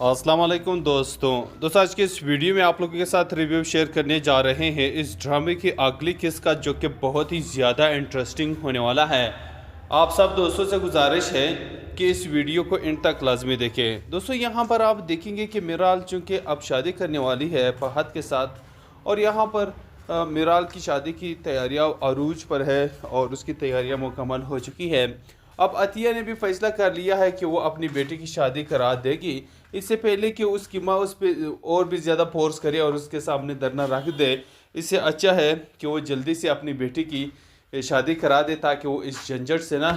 अस्सलाम वालेकुम दोस्तों आज के इस वीडियो में आप लोगों के साथ रिव्यू शेयर करने जा रहे हैं इस ड्रामे की अगली किस्त का, जो कि बहुत ही ज़्यादा इंटरेस्टिंग होने वाला है। आप सब दोस्तों से गुजारिश है कि इस वीडियो को इन तक लाजमी देखें। दोस्तों यहाँ पर आप देखेंगे कि मिराल चूँकि अब शादी करने वाली है फहद के साथ, और यहाँ पर मिराल की शादी की तैयारियाँ अरूज पर है और उसकी तैयारियाँ मुकम्मल हो चुकी है। अब अतिया ने भी फैसला कर लिया है कि वो अपनी बेटी की शादी करा देगी, इससे पहले कि उसकी माँ उस पर और भी ज़्यादा फोर्स करे और उसके सामने धरना रख दे। इससे अच्छा है कि वो जल्दी से अपनी बेटी की शादी करा दे ताकि वो इस झंझट से ना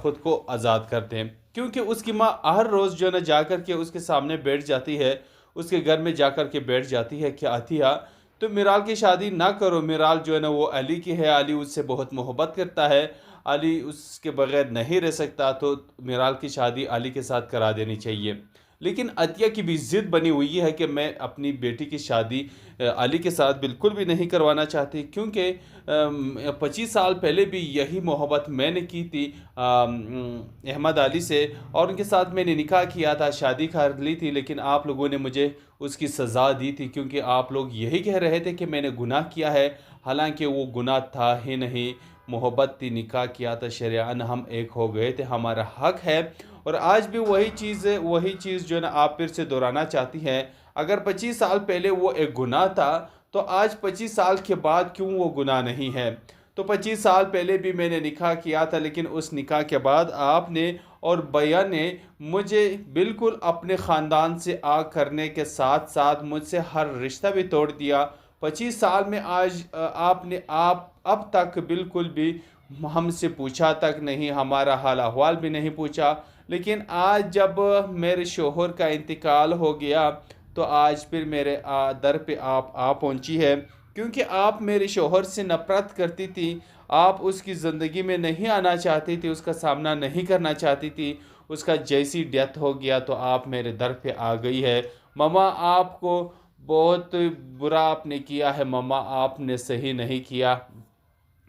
ख़ुद को आज़ाद कर दें। क्योंकि उसकी माँ हर रोज़ जो है ना जा कर के उसके सामने बैठ जाती है, उसके घर में जा कर के बैठ जाती है कि अतिया तो मिराल की शादी ना करो। मिराल जो है ना वो अली की है, अली उससे बहुत मोहब्बत करता है, अली उसके बगैर नहीं रह सकता, तो मिराल की शादी अली के साथ करा देनी चाहिए। लेकिन अतिया की भी ज़िद बनी हुई है कि मैं अपनी बेटी की शादी अली के साथ बिल्कुल भी नहीं करवाना चाहती, क्योंकि 25 साल पहले भी यही मोहब्बत मैंने की थी अहमद अली से, और उनके साथ मैंने निकाह किया था, शादी कर ली थी, लेकिन आप लोगों ने मुझे उसकी सज़ा दी थी क्योंकि आप लोग यही कह रहे थे कि मैंने गुनाह किया है, हालांकि वो गुनाह था ही नहीं। मोहब्बत थी, निकाह किया था, शरियान हम एक हो गए थे, हमारा हक है। और आज भी वही चीज़ जो है ना आप फिर से दोहराना चाहती हैं। अगर 25 साल पहले वो एक गुनाह था तो आज 25 साल के बाद क्यों वो गुनाह नहीं है? तो 25 साल पहले भी मैंने निकाह किया था, लेकिन उस निकाह के बाद आपने और भैया ने मुझे बिल्कुल अपने ख़ानदान से आग करने के साथ साथ मुझसे हर रिश्ता भी तोड़ दिया। 25 साल में आज आपने आप अब तक बिल्कुल भी हमसे पूछा तक नहीं, हमारा हाल अहवाल भी नहीं पूछा। लेकिन आज जब मेरे शोहर का इंतकाल हो गया तो आज फिर मेरे दर पे आप आ पहुंची है, क्योंकि आप मेरे शोहर से नफ़रत करती थी, आप उसकी ज़िंदगी में नहीं आना चाहती थी, उसका सामना नहीं करना चाहती थी। उसका जैसी डेथ हो गया तो आप मेरे दर पे आ गई है। ममा आपको बहुत बुरा आपने किया है, ममा आपने सही नहीं किया।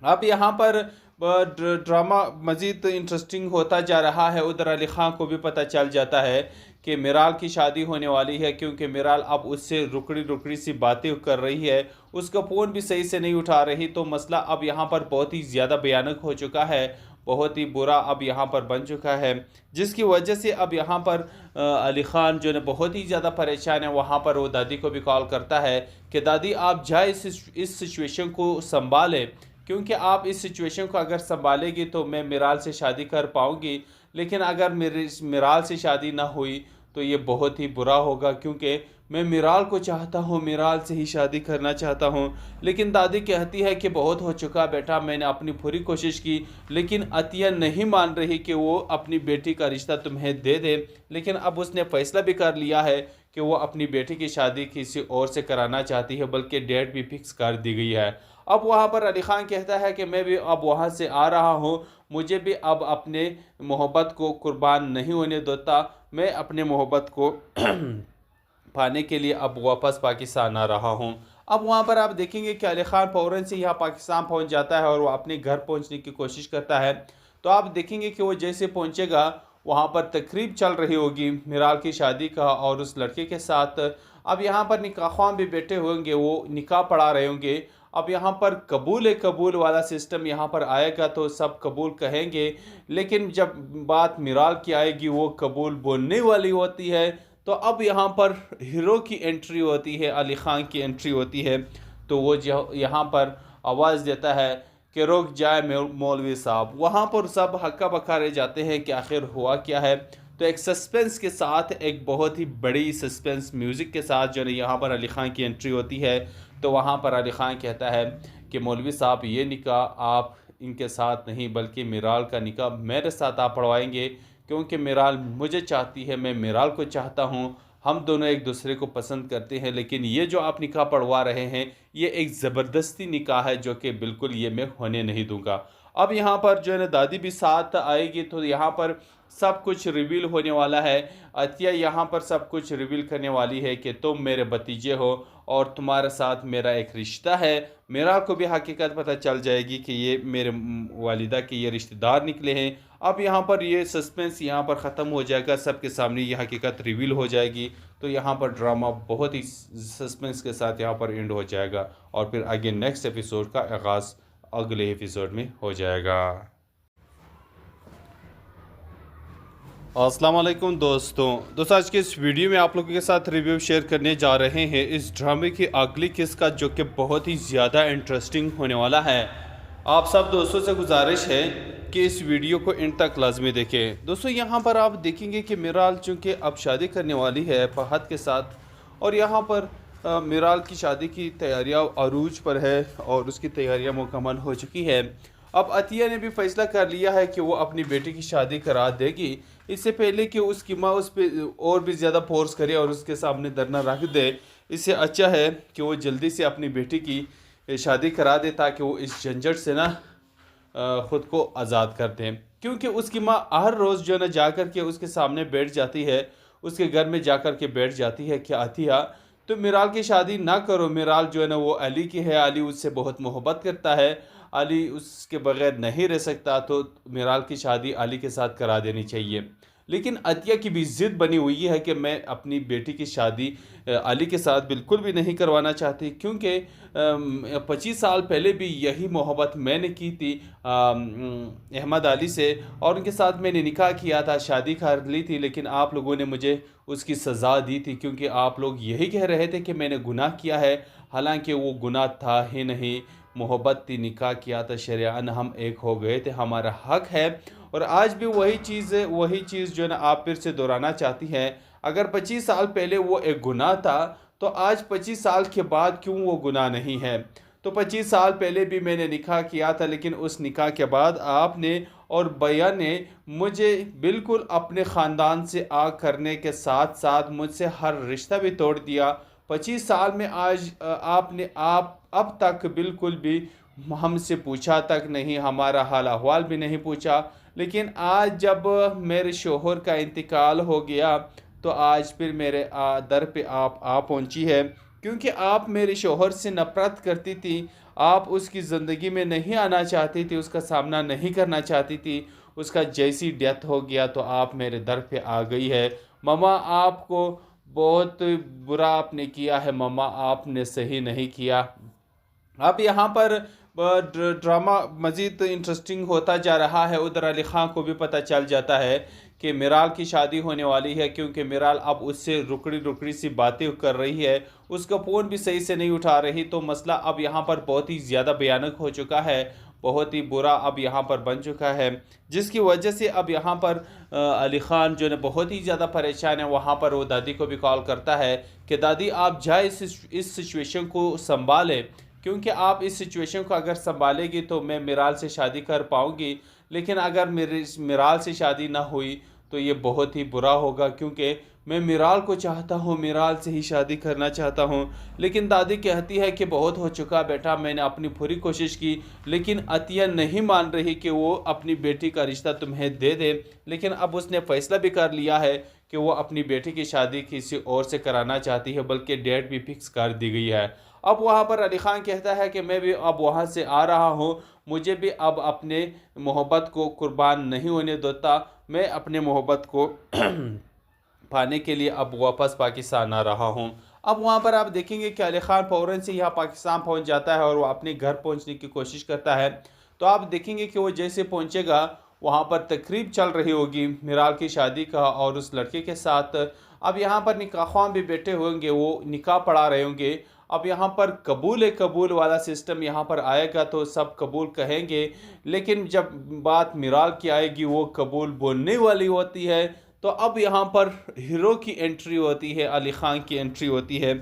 अब यहाँ पर ड्रामा मज़ीद इंटरेस्टिंग होता जा रहा है। उधर अली ख़ान को भी पता चल जाता है कि मिराल की शादी होने वाली है, क्योंकि मिराल अब उससे रुकड़ी रुकड़ी सी बातें कर रही है, उसका फ़ोन भी सही से नहीं उठा रही। तो मसला अब यहाँ पर बहुत ही ज़्यादा भयानक हो चुका है, बहुत ही बुरा अब यहाँ पर बन चुका है, जिसकी वजह से अब यहाँ पर अली ख़ान जो है बहुत ही ज़्यादा परेशान है। वहाँ पर वो दादी को भी कॉल करता है कि दादी आप जाए इस सिचुएशन को संभालें, क्योंकि आप इस सिचुएशन को अगर संभालेगी तो मैं मिराल से शादी कर पाऊँगी, लेकिन अगर मेरी मिराल से शादी ना हुई तो ये बहुत ही बुरा होगा, क्योंकि मैं मिराल को चाहता हूँ, मिराल से ही शादी करना चाहता हूँ। लेकिन दादी कहती है कि बहुत हो चुका बेटा, मैंने अपनी पूरी कोशिश की, लेकिन अतिया नहीं मान रही कि वो अपनी बेटी का रिश्ता तुम्हें दे दे। लेकिन अब उसने फ़ैसला भी कर लिया है कि वो अपनी बेटी की शादी किसी और से कराना चाहती है, बल्कि डेट भी फिक्स कर दी गई है। अब वहाँ पर अली ख़ान कहता है कि मैं भी अब वहाँ से आ रहा हूँ, मुझे भी अब अपने मोहब्बत को कुर्बान नहीं होने देता, मैं अपने मोहब्बत को पाने के लिए अब वापस पाकिस्तान आ रहा हूँ। अब वहाँ पर आप देखेंगे कि अली ख़ान फ़ौरन से यहाँ पाकिस्तान पहुँच जाता है और वो अपने घर पहुँचने की कोशिश करता है। तो आप देखेंगे कि वो जैसे पहुँचेगा वहाँ पर तकरीब चल रही होगी मिराल की शादी का और उस लड़के के साथ। अब यहाँ पर निकाह भी बैठे होंगे, वो निकाह पढ़ा रहे होंगे। अब यहाँ पर कबूल वाला सिस्टम यहाँ पर आएगा तो सब कबूल कहेंगे, लेकिन जब बात मिराल की आएगी वो कबूल बोलने वाली होती है। तो अब यहाँ पर हीरो की एंट्री होती है, अली ख़ान की एंट्री होती है। तो वो जो यहाँ पर आवाज़ देता है कि रुक जाए मौलवी साहब। वहाँ पर सब हक्का बक्का रह जाते हैं कि आखिर हुआ क्या है। तो एक सस्पेंस के साथ, एक बहुत ही बड़ी सस्पेंस म्यूज़िक के साथ जो है यहाँ पर अली ख़ान की एंट्री होती है। तो वहाँ पर अली ख़ान कहता है कि मौलवी साहब ये निकाह आप इनके साथ नहीं बल्कि मिराल का निकाह मेरे साथ आप पढ़वाएंगे, क्योंकि मिराल मुझे चाहती है, मैं मिराल को चाहता हूँ, हम दोनों एक दूसरे को पसंद करते हैं। लेकिन ये जो आप निकाह पढ़वा रहे हैं ये एक ज़बरदस्ती निकाह है, जो कि बिल्कुल ये मैं होने नहीं दूंगा। अब यहाँ पर जो है ना दादी भी साथ आएगी, तो यहाँ पर सब कुछ रिवील होने वाला है। अतिया यहाँ पर सब कुछ रिवील करने वाली है कि तुम मेरे भतीजे हो और तुम्हारे साथ मेरा एक रिश्ता है। मेरा को भी हकीकत पता चल जाएगी कि ये मेरे वालिदा के ये रिश्तेदार निकले हैं। अब यहाँ पर ये सस्पेंस यहाँ पर ख़त्म हो जाएगा, सबके सामने ये हकीकत रिवील हो जाएगी। तो यहाँ पर ड्रामा बहुत ही सस्पेंस के साथ यहाँ पर एंड हो जाएगा और फिर आगे नेक्स्ट एपिसोड का आगाज़ अगले एपिसोड में हो जाएगा। अस्सलाम वालेकुम दोस्तों आज के इस वीडियो में आप लोगों के साथ रिव्यू शेयर करने जा रहे हैं इस ड्रामे की अगली किस्त का, जो कि बहुत ही ज़्यादा इंटरेस्टिंग होने वाला है। आप सब दोस्तों से गुजारिश है कि इस वीडियो को एंड तक लाजमी देखें। दोस्तों यहाँ पर आप देखेंगे कि मिराल चूँकि अब शादी करने वाली है फहद के साथ, और यहाँ पर मिराल की शादी की तैयारियाँ अरूज पर है और उसकी तैयारियाँ मुकम्मल हो चुकी है। अब अतिया ने भी फैसला कर लिया है कि वो अपनी बेटी की शादी करा देगी, इससे पहले कि उसकी माँ उस पर और भी ज़्यादा फोर्स करे और उसके सामने धरना रख दे। इससे अच्छा है कि वो जल्दी से अपनी बेटी की शादी करा दे ताकि वो इस झंझट से ना ख़ुद को आज़ाद कर दें। क्योंकि उसकी माँ हर रोज़ जो है ना जा कर के उसके सामने बैठ जाती है, उसके घर में जा कर के बैठ जाती है कि अतिया तो मिराल की शादी ना करो, मिराल जो है ना वो अली की है, अली उससे बहुत मोहब्बत करता है, अली उसके बगैर नहीं रह सकता, तो मिराल की शादी अली के साथ करा देनी चाहिए। लेकिन अतिया की भी ज़िद बनी हुई है कि मैं अपनी बेटी की शादी अली के साथ बिल्कुल भी नहीं करवाना चाहती, क्योंकि 25 साल पहले भी यही मोहब्बत मैंने की थी अहमद अली से, और उनके साथ मैंने निकाह किया था, शादी कर ली थी, लेकिन आप लोगों ने मुझे उसकी सज़ा दी थी क्योंकि आप लोग यही कह रहे थे कि मैंने गुनाह किया है, हालांकि वो गुनाह था ही नहीं, मोहब्बत थी, निकाह किया था, शरियान हम एक हो गए थे, हमारा हक है। और आज भी वही चीज़ जो है ना आप फिर से दोहराना चाहती हैं। अगर 25 साल पहले वो एक गुनाह था तो आज 25 साल के बाद क्यों वो गुनाह नहीं है? तो 25 साल पहले भी मैंने निकाह किया था, लेकिन उस निकाह के बाद आपने और भैया ने मुझे बिल्कुल अपने ख़ानदान से आग करने के साथ साथ मुझसे हर रिश्ता भी तोड़ दिया। 25 साल में आज आपने अब तक बिल्कुल भी हमसे पूछा तक नहीं, हमारा हाल अहवाल भी नहीं पूछा। लेकिन आज जब मेरे शोहर का इंतकाल हो गया तो आज फिर मेरे दर पे आप आ पहुंची है, क्योंकि आप मेरे शोहर से नफ़रत करती थी, आप उसकी ज़िंदगी में नहीं आना चाहती थी, उसका सामना नहीं करना चाहती थी। उसका जैसी डेथ हो गया तो आप मेरे दर पे आ गई है। ममा आपको बहुत बुरा आपने किया है, ममा आपने सही नहीं किया। अब यहाँ पर ड्रामा मज़ीद इंटरेस्टिंग होता जा रहा है। उधर अली ख़ान को भी पता चल जाता है कि मिराल की शादी होने वाली है, क्योंकि मिराल अब उससे रुकड़ी सी बातें कर रही है, उसका फ़ोन भी सही से नहीं उठा रही। तो मसला अब यहाँ पर बहुत ही ज़्यादा भयानक हो चुका है, बहुत ही बुरा अब यहाँ पर बन चुका है, जिसकी वजह से अब यहाँ पर अली ख़ान जो है बहुत ही ज़्यादा परेशान है। वहाँ पर वो दादी को भी कॉल करता है कि दादी आप जाए इस सिचुएशन को संभालें, क्योंकि आप इस सिचुएशन को अगर संभालेगी तो मैं मिराल से शादी कर पाऊँगी, लेकिन अगर मिराल से शादी ना हुई तो ये बहुत ही बुरा होगा, क्योंकि मैं मिराल को चाहता हूँ, मिराल से ही शादी करना चाहता हूँ। लेकिन दादी कहती है कि बहुत हो चुका बेटा, मैंने अपनी पूरी कोशिश की, लेकिन अतिया नहीं मान रही कि वो अपनी बेटी का रिश्ता तुम्हें दे दे। लेकिन अब उसने फ़ैसला भी कर लिया है कि वो अपनी बेटी की शादी किसी और से कराना चाहती है, बल्कि डेट भी फिक्स कर दी गई है। अब वहाँ पर अली ख़ान कहता है कि मैं भी अब वहाँ से आ रहा हूँ, मुझे भी अब अपने मोहब्बत को कुर्बान नहीं होने देता, मैं अपने मोहब्बत को पाने के लिए अब वापस पाकिस्तान आ रहा हूँ। अब वहाँ पर आप देखेंगे कि अली ख़ान फ़ौरन से यहाँ पाकिस्तान पहुँच जाता है और वो अपने घर पहुँचने की कोशिश करता है। तो आप देखेंगे कि वो जैसे पहुँचेगा वहाँ पर तकरीब चल रही होगी मिराल की शादी का और उस लड़के के साथ। अब यहाँ पर निकाह भी बैठे होंगे, वो निकाह पढ़ा रहे होंगे। अब यहाँ पर कबूल वाला सिस्टम यहाँ पर आएगा तो सब कबूल कहेंगे, लेकिन जब बात मिराल की आएगी वो कबूल बोलने वाली होती है। तो अब यहाँ पर हीरो की एंट्री होती है, अली ख़ान की एंट्री होती है।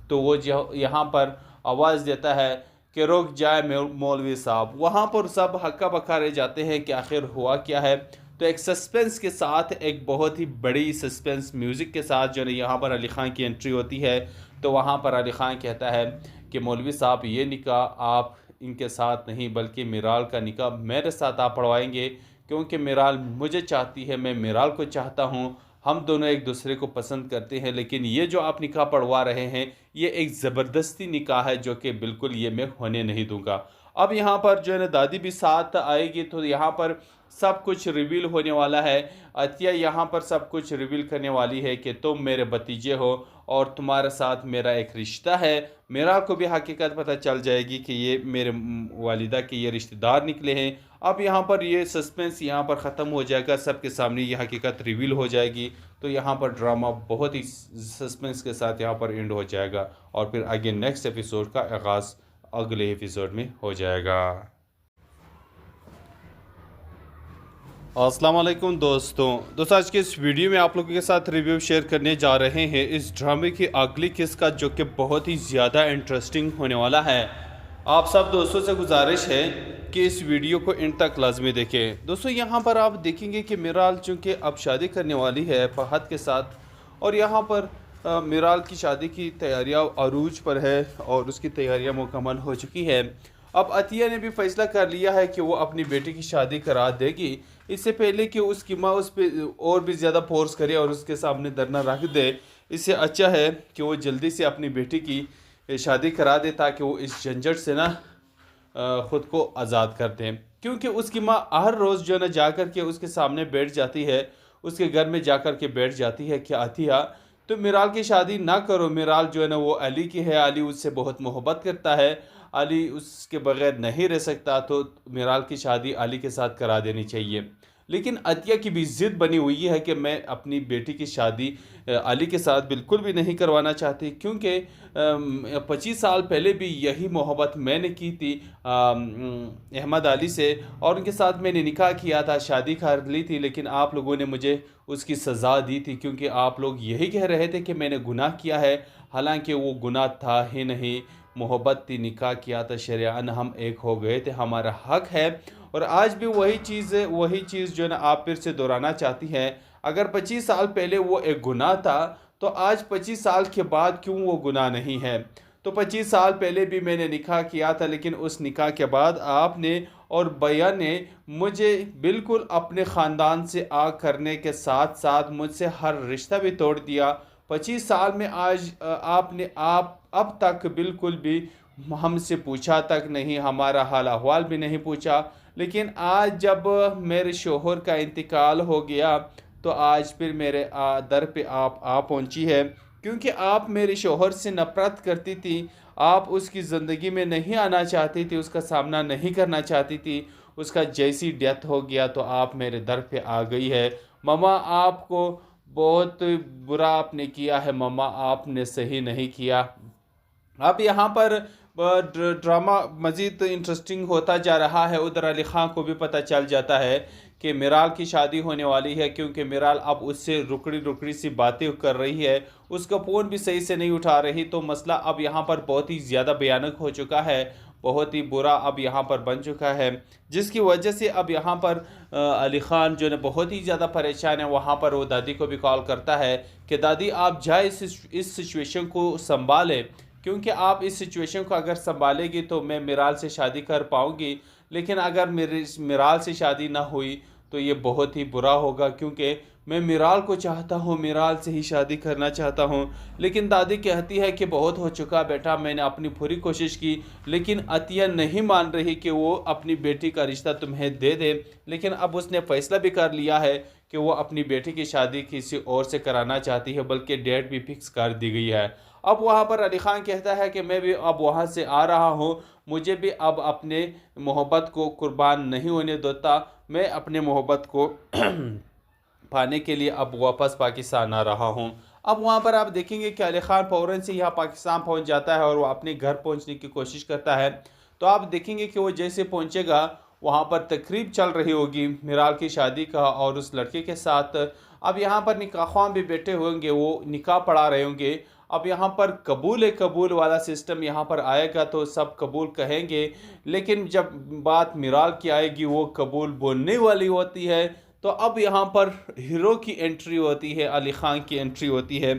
तो वो यहाँ पर आवाज़ देता है कि रुक जाए मौलवी साहब। वहाँ पर सब हक्का बक्का रह जाते हैं कि आखिर हुआ क्या है। तो एक सस्पेंस के साथ, एक बहुत ही बड़ी सस्पेंस म्यूज़िक के साथ जो है यहाँ पर अली ख़ान की एंट्री होती है। तो वहाँ पर अली ख़ान कहता है कि मौलवी साहब ये निकाह आप इनके साथ नहीं बल्कि मिराल का निकाह मेरे साथ आप पढ़वाएंगे, क्योंकि मिराल मुझे चाहती है, मैं मिराल को चाहता हूँ, हम दोनों एक दूसरे को पसंद करते हैं। लेकिन ये जो आप निकाह पढ़वा रहे हैं ये एक ज़बरदस्ती निकाह है जो कि बिल्कुल ये मैं होने नहीं दूंगा। अब यहाँ पर जो है ना दादी भी साथ आएगी। तो यहाँ पर सब कुछ रिवील होने वाला है। अतिया यहाँ पर सब कुछ रिवील करने वाली है कि तुम मेरे भतीजे हो और तुम्हारे साथ मेरा एक रिश्ता है। मेरा को भी हकीकत पता चल जाएगी कि ये मेरे वालिदा के ये रिश्तेदार निकले हैं। अब यहाँ पर ये सस्पेंस यहाँ पर ख़त्म हो जाएगा, सबके सामने ये हकीकत रिवील हो जाएगी। तो यहाँ पर ड्रामा बहुत ही सस्पेंस के साथ यहाँ पर एंड हो जाएगा और फिर आगे नेक्स्ट एपिसोड का आगाज़ अगले एपिसोड में हो जाएगा। अस्सलाम वालेकुम दोस्तों आज के इस वीडियो में आप लोगों के साथ रिव्यू शेयर करने जा रहे हैं इस ड्रामे की अगली किस्त का, जो कि बहुत ही ज़्यादा इंटरेस्टिंग होने वाला है। आप सब दोस्तों से गुजारिश है कि इस वीडियो को एंड तक लाजमी देखें। दोस्तों यहाँ पर आप देखेंगे कि मिराल चूँकि अब शादी करने वाली है फहद के साथ, और यहाँ पर मिराल की शादी की तैयारियाँ अरूज पर है और उसकी तैयारियाँ मुकम्मल हो चुकी है। अब अतिया ने भी फैसला कर लिया है कि वो अपनी बेटी की शादी करा देगी, इससे पहले कि उसकी माँ उस पर और भी ज़्यादा फोर्स करे और उसके सामने धरना रख दे। इससे अच्छा है कि वो जल्दी से अपनी बेटी की शादी करा दे ताकि वो इस झंझट से ना ख़ुद को आज़ाद कर दें। क्योंकि उसकी माँ हर रोज़ जो है ना जा कर के उसके सामने बैठ जाती है, उसके घर में जा कर के बैठ जाती है कि अतिया तो मिराल की शादी ना करो, मिराल जो है ना वो अली की है, अली उससे बहुत मोहब्बत करता है, अली उसके बगैर नहीं रह सकता, तो मिराल की शादी अली के साथ करा देनी चाहिए। लेकिन अतिया की भी ज़िद बनी हुई है कि मैं अपनी बेटी की शादी अली के साथ बिल्कुल भी नहीं करवाना चाहती, क्योंकि 25 साल पहले भी यही मोहब्बत मैंने की थी अहमद अली से, और उनके साथ मैंने निकाह किया था, शादी कर ली थी, लेकिन आप लोगों ने मुझे उसकी सज़ा दी थी क्योंकि आप लोग यही कह रहे थे कि मैंने गुनाह किया है, हालांकि वो गुनाह था ही नहीं, मोहब्बत थी, निकाह किया था, शरियान हम एक हो गए थे, हमारा हक है। और आज भी वही चीज़ जो है ना आप फिर से दोहराना चाहती हैं। अगर 25 साल पहले वो एक गुनाह था तो आज 25 साल के बाद क्यों वो गुनाह नहीं है? तो 25 साल पहले भी मैंने निकाह किया था, लेकिन उस निकाह के बाद आपने और भैया ने मुझे बिल्कुल अपने ख़ानदान से आग करने के साथ साथ मुझसे हर रिश्ता भी तोड़ दिया। 25 साल में आज आपने अब तक बिल्कुल भी हमसे पूछा तक नहीं, हमारा हाल अहवाल भी नहीं पूछा। लेकिन आज जब मेरे शोहर का इंतकाल हो गया तो आज फिर मेरे दर पे आप आ पहुंची है, क्योंकि आप मेरे शोहर से नफ़रत करती थी, आप उसकी ज़िंदगी में नहीं आना चाहती थी, उसका सामना नहीं करना चाहती थी। उसका जैसी डेथ हो गया तो आप मेरे दर पे आ गई है। ममा आपको बहुत बुरा आपने किया है, ममा आपने सही नहीं किया। अब यहाँ पर ड्रामा मज़ीद इंटरेस्टिंग होता जा रहा है। उधर अली ख़ान को भी पता चल जाता है कि मिराल की शादी होने वाली है, क्योंकि मिराल अब उससे रुकड़ी सी बातें कर रही है, उसका फ़ोन भी सही से नहीं उठा रही। तो मसला अब यहाँ पर बहुत ही ज़्यादा भयानक हो चुका है, बहुत ही बुरा अब यहाँ पर बन चुका है, जिसकी वजह से अब यहाँ पर अली ख़ान जो है बहुत ही ज़्यादा परेशान है। वहाँ पर वो दादी को भी कॉल करता है कि दादी आप जाए इस सिचुएशन को संभालें, क्योंकि आप इस सिचुएशन को अगर संभालेगी तो मैं मिराल से शादी कर पाऊँगी, लेकिन अगर मेरी मिराल से शादी ना हुई तो ये बहुत ही बुरा होगा, क्योंकि मैं मिराल को चाहता हूँ, मिराल से ही शादी करना चाहता हूँ। लेकिन दादी कहती है कि बहुत हो चुका बेटा, मैंने अपनी पूरी कोशिश की, लेकिन अतिया नहीं मान रही कि वो अपनी बेटी का रिश्ता तुम्हें दे दे। लेकिन अब उसने फ़ैसला भी कर लिया है कि वो अपनी बेटी की शादी किसी और से कराना चाहती है, बल्कि डेट भी फिक्स कर दी गई है। अब वहाँ पर अली ख़ान कहता है कि मैं भी अब वहाँ से आ रहा हूँ, मुझे भी अब अपने मोहब्बत को कुर्बान नहीं होने देता, मैं अपने मोहब्बत को पाने के लिए अब वापस पाकिस्तान आ रहा हूँ। अब वहाँ पर आप देखेंगे कि अली ख़ान फ़ौरन से यहाँ पाकिस्तान पहुँच जाता है और वो अपने घर पहुँचने की कोशिश करता है। तो आप देखेंगे कि वो जैसे पहुँचेगा वहाँ पर तकरीब चल रही होगी मिराल की शादी का और उस लड़के के साथ। अब यहाँ पर निकाह ख़्वान भी बैठे होंगे, वो निकाह पढ़ा रहे होंगे। अब यहाँ पर कबूल वाला सिस्टम यहाँ पर आएगा तो सब कबूल कहेंगे, लेकिन जब बात मिराल की आएगी वो कबूल बोलने वाली होती है। तो अब यहाँ पर हीरो की एंट्री होती है, अली ख़ान की एंट्री होती है।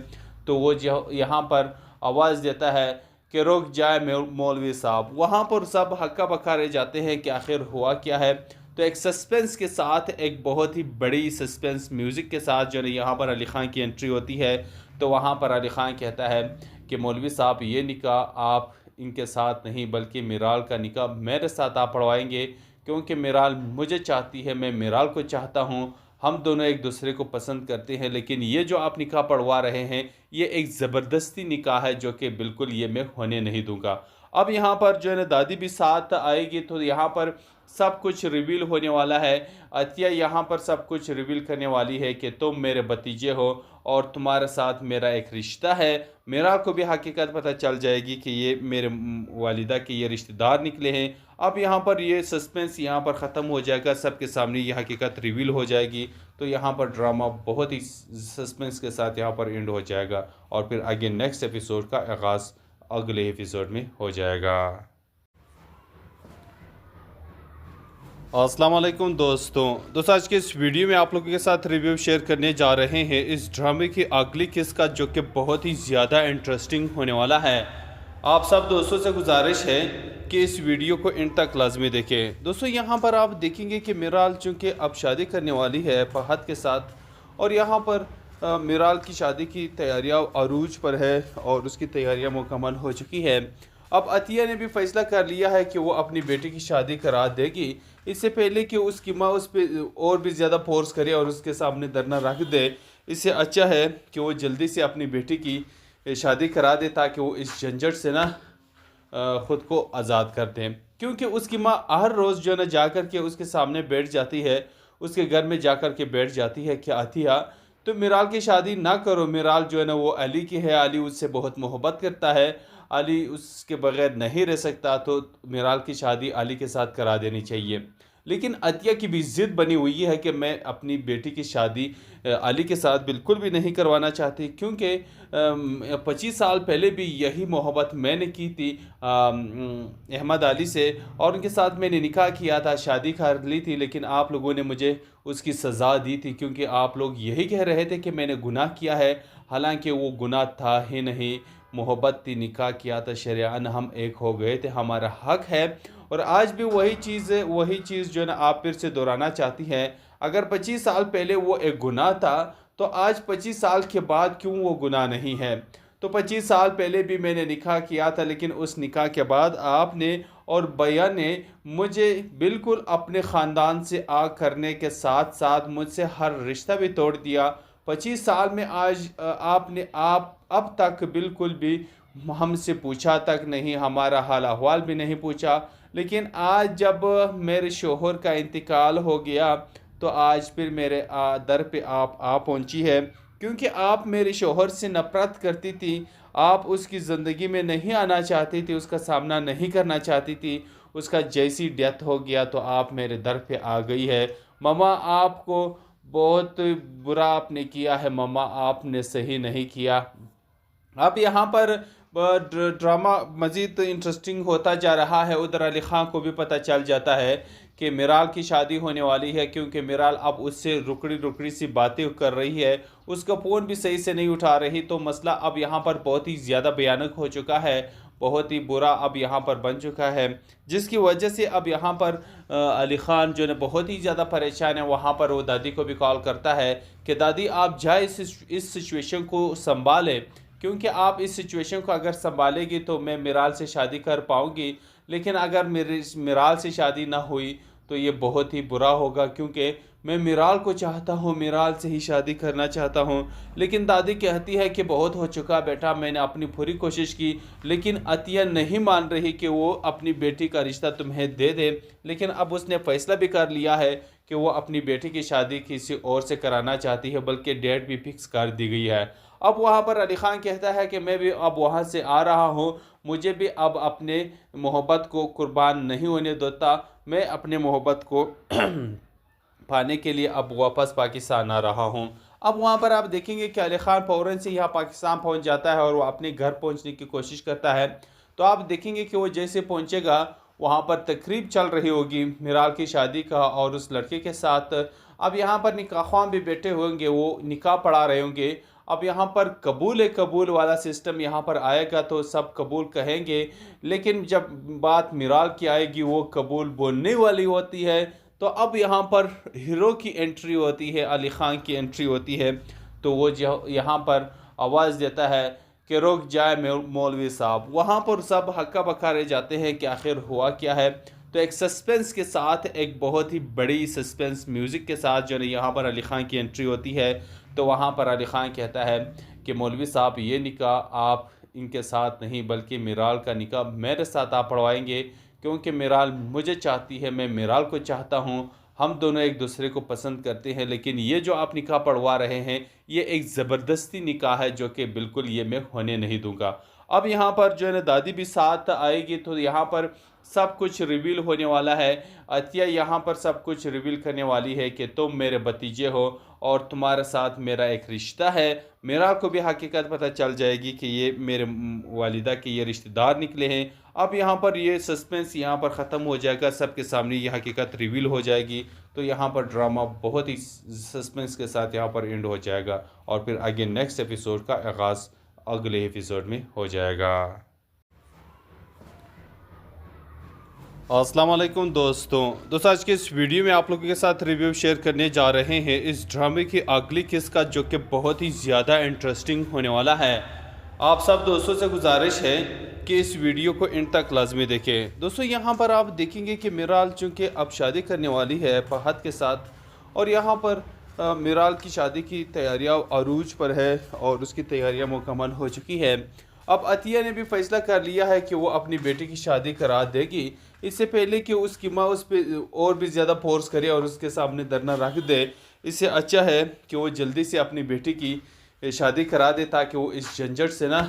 तो वो जो यहाँ पर आवाज़ देता है कि रुक जाए मौलवी साहब। वहाँ पर सब हक्का बक्का रह जाते हैं कि आखिर हुआ क्या है। तो एक सस्पेंस के साथ, एक बहुत ही बड़ी सस्पेंस म्यूज़िक के साथ जो है यहाँ पर अली ख़ान की एंट्री होती है। तो वहाँ पर अली ख़ान कहता है कि मौलवी साहब ये निकाह आप इनके साथ नहीं बल्कि मिराल का निकाह मेरे साथ आप पढ़वाएंगे, क्योंकि मिराल मुझे चाहती है, मैं मिराल को चाहता हूँ। हम दोनों एक दूसरे को पसंद करते हैं, लेकिन ये जो आप निकाह पढ़वा रहे हैं ये एक ज़बरदस्ती निकाह है जो कि बिल्कुल ये मैं होने नहीं दूंगा। अब यहाँ पर जो है ना दादी भी साथ आएगी, तो यहाँ पर सब कुछ रिवील होने वाला है। अतिया यहाँ पर सब कुछ रिवील करने वाली है कि तुम मेरे भतीजे हो और तुम्हारे साथ मेरा एक रिश्ता है। मेरा को भी हकीकत पता चल जाएगी कि ये मेरे वालिदा के ये रिश्तेदार निकले हैं। अब यहाँ पर ये सस्पेंस यहाँ पर ख़त्म हो जाएगा, सबके सामने ये हकीकत रिवील हो जाएगी। तो यहाँ पर ड्रामा बहुत ही सस्पेंस के साथ यहाँ पर एंड हो जाएगा और फिर आगे नेक्स्ट एपिसोड का आगाज़ अगले एपिसोड में हो जाएगा। अस्सलाम वालेकुम दोस्तों आज के इस वीडियो में आप लोगों के साथ रिव्यू शेयर करने जा रहे हैं इस ड्रामे की अगली किस्त का, जो कि बहुत ही ज़्यादा इंटरेस्टिंग होने वाला है। आप सब दोस्तों से गुजारिश है कि इस वीडियो को एंड तक लाजमी देखें। दोस्तों यहाँ पर आप देखेंगे कि मिराल चूँकि अब शादी करने वाली है फहद के साथ, और यहाँ पर मिराल की शादी की तैयारियाँ अरूज पर है और उसकी तैयारियाँ मुकम्मल हो चुकी है। अब अतिया ने भी फैसला कर लिया है कि वो अपनी बेटी की शादी करा देगी, इससे पहले कि उसकी माँ उस पर और भी ज़्यादा फोर्स करे और उसके सामने धरना रख दे। इससे अच्छा है कि वो जल्दी से अपनी बेटी की शादी करा दे ताकि वो इस झंझट से ना ख़ुद को आज़ाद कर दें। क्योंकि उसकी माँ हर रोज़ जो है ना जा कर के उसके सामने बैठ जाती है, उसके घर में जा कर के बैठ जाती है कि अतिया तो मिराल की शादी ना करो। मिराल जो है ना वो अली की है, अली उससे बहुत मोहब्बत करता है, अली उसके बगैर नहीं रह सकता, तो मिराल की शादी अली के साथ करा देनी चाहिए। लेकिन अतिया की भी ज़िद बनी हुई है कि मैं अपनी बेटी की शादी अली के साथ बिल्कुल भी नहीं करवाना चाहती, क्योंकि 25 साल पहले भी यही मोहब्बत मैंने की थी अहमद अली से, और उनके साथ मैंने निकाह किया था, शादी कर ली थी, लेकिन आप लोगों ने मुझे उसकी सज़ा दी थी क्योंकि आप लोग यही कह रहे थे कि मैंने गुनाह किया है, हालांकि वो गुनाह था ही नहीं। मोहब्बत थी, निकाह किया था, शरियान हम एक हो गए थे, हमारा हक है। और आज भी वही चीज़ जो है ना आप फिर से दोहराना चाहती हैं। अगर 25 साल पहले वो एक गुनाह था तो आज 25 साल के बाद क्यों वो गुनाह नहीं है? तो 25 साल पहले भी मैंने निकाह किया था, लेकिन उस निकाह के बाद आपने और भैया ने मुझे बिल्कुल अपने ख़ानदान से आग करने के साथ साथ मुझसे हर रिश्ता भी तोड़ दिया। 25 साल में आज आपने अब तक बिल्कुल भी हमसे पूछा तक नहीं, हमारा हाल अहवाल भी नहीं पूछा। लेकिन आज जब मेरे शोहर का इंतकाल हो गया तो आज फिर मेरे दर पे आप आ पहुंची है, क्योंकि आप मेरे शोहर से नफ़रत करती थी, आप उसकी ज़िंदगी में नहीं आना चाहती थी, उसका सामना नहीं करना चाहती थी। उसका जैसी डेथ हो गया तो आप मेरे दर पे आ गई है। ममा आपको बहुत बुरा आपने किया है, ममा आपने सही नहीं किया। अब यहाँ पर ड्रामा मज़ीद इंटरेस्टिंग होता जा रहा है। उधर अली ख़ान को भी पता चल जाता है कि मिराल की शादी होने वाली है, क्योंकि मिराल अब उससे रुकड़ी सी बातें कर रही है, उसका फ़ोन भी सही से नहीं उठा रही। तो मसला अब यहाँ पर बहुत ही ज़्यादा भयानक हो चुका है, बहुत ही बुरा अब यहाँ पर बन चुका है, जिसकी वजह से अब यहाँ पर अली ख़ान जो है बहुत ही ज़्यादा परेशान है। वहाँ पर वो दादी को भी कॉल करता है कि दादी आप जाए इस सिचुएशन को संभालें, क्योंकि आप इस सिचुएशन को अगर संभालेगी तो मैं मिराल से शादी कर पाऊँगी, लेकिन अगर मेरी मिराल से शादी ना हुई तो ये बहुत ही बुरा होगा, क्योंकि मैं मिराल को चाहता हूँ, मिराल से ही शादी करना चाहता हूँ। लेकिन दादी कहती है कि बहुत हो चुका बेटा, मैंने अपनी पूरी कोशिश की, लेकिन अतिया नहीं मान रही कि वो अपनी बेटी का रिश्ता तुम्हें दे दे। लेकिन अब उसने फ़ैसला भी कर लिया है कि वो अपनी बेटी की शादी किसी और से कराना चाहती है, बल्कि डेट भी फिक्स कर दी गई है। अब वहाँ पर अली ख़ान कहता है कि मैं भी अब वहाँ से आ रहा हूँ, मुझे भी अब अपने मोहब्बत को कुर्बान नहीं होने देता, मैं अपने मोहब्बत को पाने के लिए अब वापस पाकिस्तान आ रहा हूँ। अब वहाँ पर आप देखेंगे कि अली ख़ान फ़ौरन से यहाँ पाकिस्तान पहुँच जाता है और वो अपने घर पहुँचने की कोशिश करता है। तो आप देखेंगे कि वो जैसे पहुँचेगा वहाँ पर तकरीब चल रही होगी मिराल की शादी का और उस लड़के के साथ। अब यहाँ पर निकाह भी बैठे होंगे, वो निकाह पढ़ा रहे होंगे। अब यहाँ पर कबूल वाला सिस्टम यहाँ पर आएगा तो सब कबूल कहेंगे, लेकिन जब बात मिराल की आएगी वो कबूल बोलने वाली होती है। तो अब यहाँ पर हीरो की एंट्री होती है, अली ख़ान की एंट्री होती है। तो वो जो यहाँ पर आवाज़ देता है कि रुक जाए मौलवी साहब। वहाँ पर सब हक्का बक्का रह जाते हैं कि आखिर हुआ क्या है। तो एक सस्पेंस के साथ, एक बहुत ही बड़ी सस्पेंस म्यूज़िक के साथ जो है यहाँ पर अली ख़ान की एंट्री होती है। तो वहाँ पर अली ख़ान कहता है कि मौलवी साहब, ये निकाह आप इनके साथ नहीं बल्कि मिराल का निकाह मेरे साथ आप पढ़वाएंगे, क्योंकि मिराल मुझे चाहती है, मैं मिराल को चाहता हूँ, हम दोनों एक दूसरे को पसंद करते हैं। लेकिन ये जो आप निकाह पढ़वा रहे हैं ये एक ज़बरदस्ती निकाह है जो कि बिल्कुल ये मैं होने नहीं दूंगा। अब यहाँ पर जो है ना दादी भी साथ आएगी, तो यहाँ पर सब कुछ रिवील होने वाला है। अतिया यहाँ पर सब कुछ रिवील करने वाली है कि तुम मेरे भतीजे हो और तुम्हारे साथ मेरा एक रिश्ता है। मेरा को भी हकीकत पता चल जाएगी कि ये मेरे वालिदा के ये रिश्तेदार निकले हैं। अब यहाँ पर ये सस्पेंस यहाँ पर ख़त्म हो जाएगा, सबके सामने ये हकीकत रिवील हो जाएगी। तो यहाँ पर ड्रामा बहुत ही सस्पेंस के साथ यहाँ पर एंड हो जाएगा और फिर आगे नेक्स्ट एपिसोड का आगाज़ अगले एपिसोड में हो जाएगा। अस्सलाम वालेकुम दोस्तों आज के इस वीडियो में आप लोगों के साथ रिव्यू शेयर करने जा रहे हैं इस ड्रामे की अगली किस्त का, जो कि बहुत ही ज़्यादा इंटरेस्टिंग होने वाला है। आप सब दोस्तों से गुजारिश है कि इस वीडियो को एंड तक लाजमी देखें। दोस्तों यहाँ पर आप देखेंगे कि मिराल चूँकि अब शादी करने वाली है फहद के साथ, और यहाँ पर मिराल की शादी की तैयारियाँ अरूज पर है और उसकी तैयारियाँ मुकम्मल हो चुकी है। अब अतिया ने भी फैसला कर लिया है कि वो अपनी बेटी की शादी करा देगी, इससे पहले कि उसकी माँ उस पर और भी ज़्यादा फोर्स करे और उसके सामने धरना रख दे। इससे अच्छा है कि वो जल्दी से अपनी बेटी की शादी करा दे ताकि वो इस झंझट से ना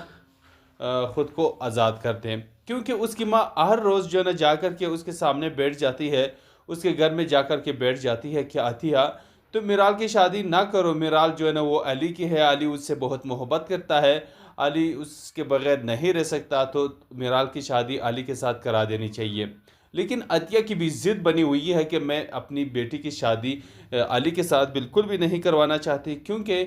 ख़ुद को आज़ाद कर दें। क्योंकि उसकी माँ हर रोज़ जो है ना जा कर के उसके सामने बैठ जाती है, उसके घर में जा कर के बैठ जाती है कि अतिया तो मिराल की शादी ना करो, मिराल जो है ना वो अली की है, अली उससे बहुत मोहब्बत करता है, अली उसके बगैर नहीं रह सकता, तो मिराल की शादी अली के साथ करा देनी चाहिए। लेकिन अतिया की भी ज़िद बनी हुई है कि मैं अपनी बेटी की शादी अली के साथ बिल्कुल भी नहीं करवाना चाहती, क्योंकि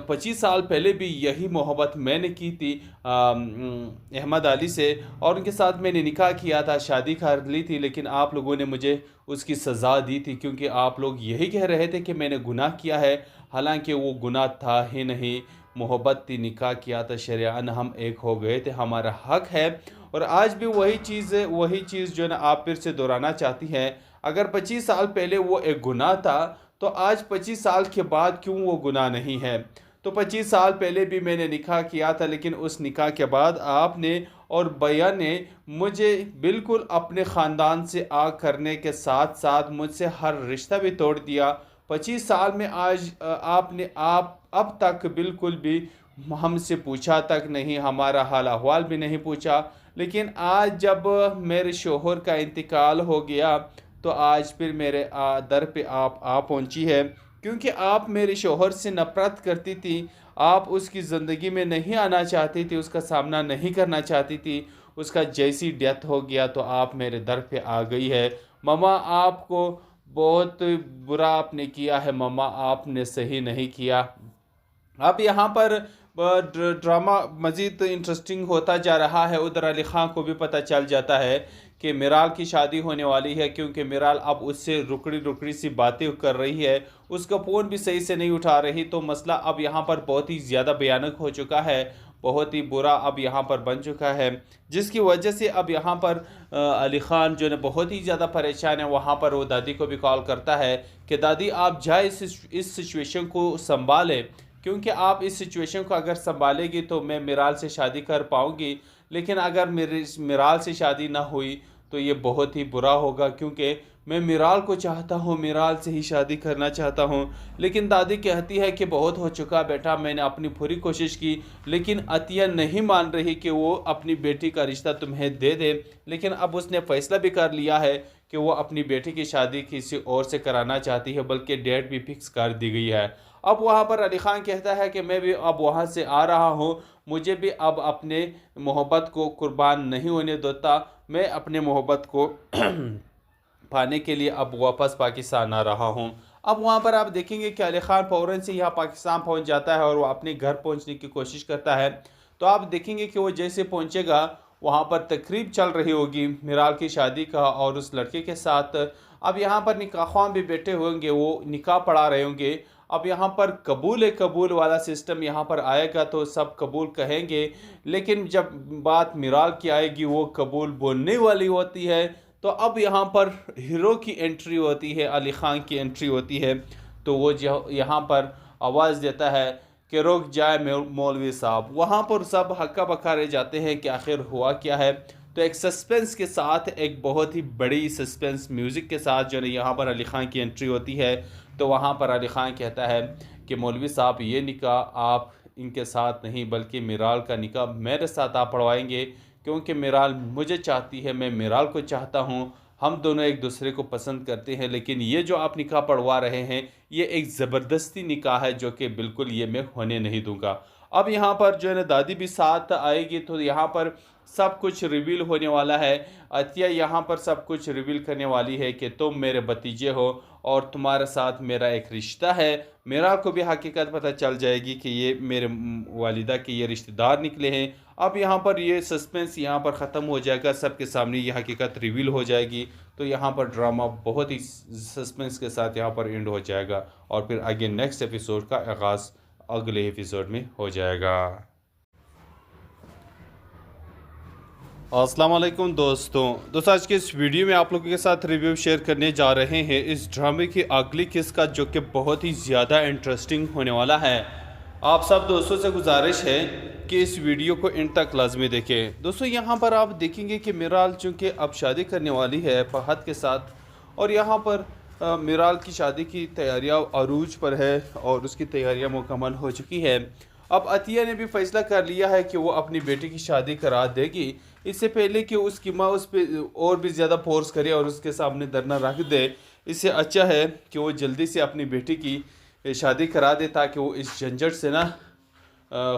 25 साल पहले भी यही मोहब्बत मैंने की थी अहमद अली से, और उनके साथ मैंने निकाह किया था, शादी कर ली थी, लेकिन आप लोगों ने मुझे उसकी सज़ा दी थी, क्योंकि आप लोग यही कह रहे थे कि मैंने गुनाह किया है, हालांकि वो गुनाह था ही नहीं, मोहब्बत थी, निकाह किया था, शरियान हम एक हो गए थे, हमारा हक है। और आज भी वही चीज़ जो है ना आप फिर से दोहराना चाहती हैं। अगर 25 साल पहले वो एक गुनाह था तो आज 25 साल के बाद क्यों वो गुनाह नहीं है? तो 25 साल पहले भी मैंने निकाह किया था, लेकिन उस निकाह के बाद आपने और भैया ने मुझे बिल्कुल अपने ख़ानदान से आग करने के साथ साथ मुझसे हर रिश्ता भी तोड़ दिया। 25 साल में आज आपने अब तक बिल्कुल भी हमसे पूछा तक नहीं, हमारा हाल अहवाल भी नहीं पूछा। लेकिन आज जब मेरे शोहर का इंतकाल हो गया तो आज फिर मेरे दर पे आप आ पहुंची है, क्योंकि आप मेरे शोहर से नफ़रत करती थी, आप उसकी ज़िंदगी में नहीं आना चाहती थी, उसका सामना नहीं करना चाहती थी। उसका जैसी डेथ हो गया तो आप मेरे दर पे आ गई है। ममा आपको बहुत बुरा आपने किया है, ममा आपने सही नहीं किया। अब यहाँ पर ड्रामा मज़ीद इंटरेस्टिंग होता जा रहा है। उधर अली ख़ान को भी पता चल जाता है कि मिराल की शादी होने वाली है, क्योंकि मिराल अब उससे रुकड़ी सी बातें कर रही है, उसका फ़ोन भी सही से नहीं उठा रही। तो मसला अब यहाँ पर बहुत ही ज़्यादा भयानक हो चुका है, बहुत ही बुरा अब यहाँ पर बन चुका है, जिसकी वजह से अब यहाँ पर अली ख़ान जो है बहुत ही ज़्यादा परेशान है। वहाँ पर वो दादी को भी कॉल करता है कि दादी आप जाए इस सिचुएशन को संभालें, क्योंकि आप इस सिचुएशन को अगर संभालेगी तो मैं मिराल से शादी कर पाऊँगी, लेकिन अगर मिराल से शादी ना हुई तो ये बहुत ही बुरा होगा, क्योंकि मैं मिराल को चाहता हूँ, मिराल से ही शादी करना चाहता हूँ। लेकिन दादी कहती है कि बहुत हो चुका बेटा, मैंने अपनी पूरी कोशिश की, लेकिन अतिया नहीं मान रही कि वो अपनी बेटी का रिश्ता तुम्हें दे दे। लेकिन अब उसने फ़ैसला भी कर लिया है कि वो अपनी बेटी की शादी किसी और से कराना चाहती है, बल्कि डेट भी फिक्स कर दी गई है। अब वहाँ पर अली ख़ान कहता है कि मैं भी अब वहाँ से आ रहा हूँ, मुझे भी अब अपने मोहब्बत को कुर्बान नहीं होने देता, मैं अपने मोहब्बत को पाने के लिए अब वापस पाकिस्तान आ रहा हूँ। अब वहाँ पर आप देखेंगे कि अली ख़ान फ़ौरन से यहाँ पाकिस्तान पहुँच जाता है और वो अपने घर पहुँचने की कोशिश करता है। तो आप देखेंगे कि वो जैसे पहुँचेगा वहाँ पर तकरीब चल रही होगी मिराल की शादी का और उस लड़के के साथ। अब यहाँ पर निकाह भी बैठे होंगे, वो निकाह पढ़ा रहे होंगे। अब यहाँ पर कबूल वाला सिस्टम यहाँ पर आएगा तो सब कबूल कहेंगे, लेकिन जब बात मिराल की आएगी वो कबूल बोलने वाली होती है। तो अब यहाँ पर हीरो की एंट्री होती है, अली खान की एंट्री होती है। तो वो जो यहाँ पर आवाज़ देता है कि रुक जाए मौलवी साहब। वहाँ पर सब हक्का बक्का रह जाते हैं कि आखिर हुआ क्या है। तो एक सस्पेंस के साथ, एक बहुत ही बड़ी सस्पेंस म्यूज़िक के साथ जो है यहाँ पर अली खान की एंट्री होती है। तो वहाँ पर अली खान कहता है कि मौलवी साहब, ये निकाह आप इनके साथ नहीं बल्कि मिराल का निकाह मेरे साथ आप पढ़वाएंगे, क्योंकि मिराल मुझे चाहती है, मैं मिराल को चाहता हूँ, हम दोनों एक दूसरे को पसंद करते हैं। लेकिन ये जो आप निकाह पढ़वा रहे हैं ये एक ज़बरदस्ती निकाह है जो कि बिल्कुल ये मैं होने नहीं दूंगा। अब यहाँ पर जो है ना दादी भी साथ आएगी, तो यहाँ पर सब कुछ रिवील होने वाला है। अतिया यहाँ पर सब कुछ रिवील करने वाली है कि तुम मेरे भतीजे हो और तुम्हारे साथ मेरा एक रिश्ता है। मेरा को भी हकीकत पता चल जाएगी कि ये मेरे वालिदा के ये रिश्तेदार निकले हैं। अब यहाँ पर ये सस्पेंस यहाँ पर ख़त्म हो जाएगा, सबके सामने ये हकीकत रिवील हो जाएगी। तो यहाँ पर ड्रामा बहुत ही सस्पेंस के साथ यहाँ पर एंड हो जाएगा और फिर आगे नेक्स्ट एपिसोड का आगाज़ अगले एपिसोड में हो जाएगा। अस्सलाम वालेकुम दोस्तों आज के इस वीडियो में आप लोगों के साथ रिव्यू शेयर करने जा रहे हैं इस ड्रामे की अगली किस्त का, जो कि बहुत ही ज़्यादा इंटरेस्टिंग होने वाला है। आप सब दोस्तों से गुजारिश है कि इस वीडियो को एंड तक लाजमी देखें। दोस्तों यहाँ पर आप देखेंगे कि मिराल चूँकि अब शादी करने वाली है फहद के साथ, और यहाँ पर मिराल की शादी की तैयारियाँ अरूज पर है और उसकी तैयारियाँ मुकम्मल हो चुकी है। अब अतिया ने भी फैसला कर लिया है कि वो अपनी बेटी की शादी करा देगी, इससे पहले कि उसकी माँ उस पर और भी ज़्यादा फोर्स करे और उसके सामने धरना रख दे। इससे अच्छा है कि वो जल्दी से अपनी बेटी की शादी करा दे ताकि वो इस झंझट से ना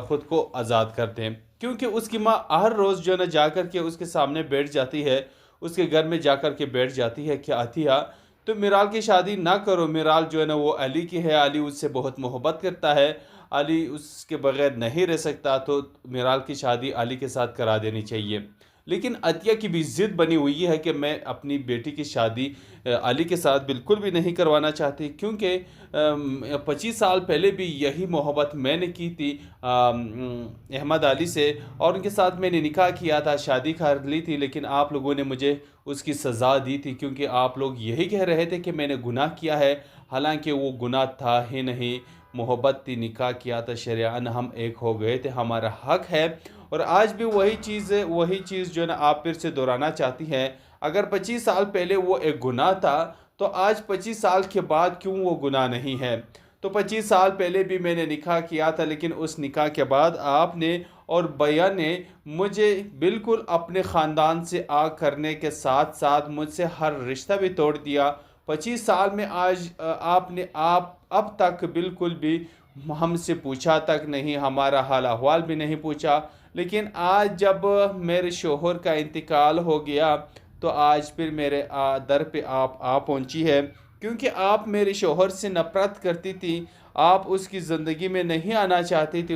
ख़ुद को आज़ाद कर दें। क्योंकि उसकी माँ हर रोज़ जो है ना जा कर के उसके सामने बैठ जाती है, उसके घर में जा कर के बैठ जाती है कि अतिया तो मिराल की शादी ना करो, मिराल जो है ना वो अली की है, अली उससे बहुत मोहब्बत करता है, अली उसके बगैर नहीं रह सकता, तो मिराल की शादी अली के साथ करा देनी चाहिए। लेकिन अतिया की भी ज़िद बनी हुई है कि मैं अपनी बेटी की शादी अली के साथ बिल्कुल भी नहीं करवाना चाहती, क्योंकि 25 साल पहले भी यही मोहब्बत मैंने की थी अहमद अली से, और उनके साथ मैंने निकाह किया था, शादी कर ली थी, लेकिन आप लोगों ने मुझे उसकी सज़ा दी थी, क्योंकि आप लोग यही कह रहे थे कि मैंने गुनाह किया है, हालांकि वो गुनाह था ही नहीं, मोहब्बत थी, निकाह किया था, शरियान हम एक हो गए थे, हमारा हक है। और आज भी वही चीज़ जो है ना आप फिर से दोहराना चाहती हैं। अगर 25 साल पहले वो एक गुनाह था तो आज 25 साल के बाद क्यों वो गुनाह नहीं है? तो 25 साल पहले भी मैंने निकाह किया था, लेकिन उस निकाह के बाद आपने और भैया ने मुझे बिल्कुल अपने ख़ानदान से आग करने के साथ साथ मुझसे हर रिश्ता भी तोड़ दिया। 25 साल में आज आपने अब तक बिल्कुल भी हमसे पूछा तक नहीं, हमारा हाल अहवाल भी नहीं पूछा। लेकिन आज जब मेरे शोहर का इंतकाल हो गया तो आज फिर मेरे दर पे आप आ पहुंची है, क्योंकि आप मेरे शोहर से नफ़रत करती थी, आप उसकी ज़िंदगी में नहीं आना चाहती थी।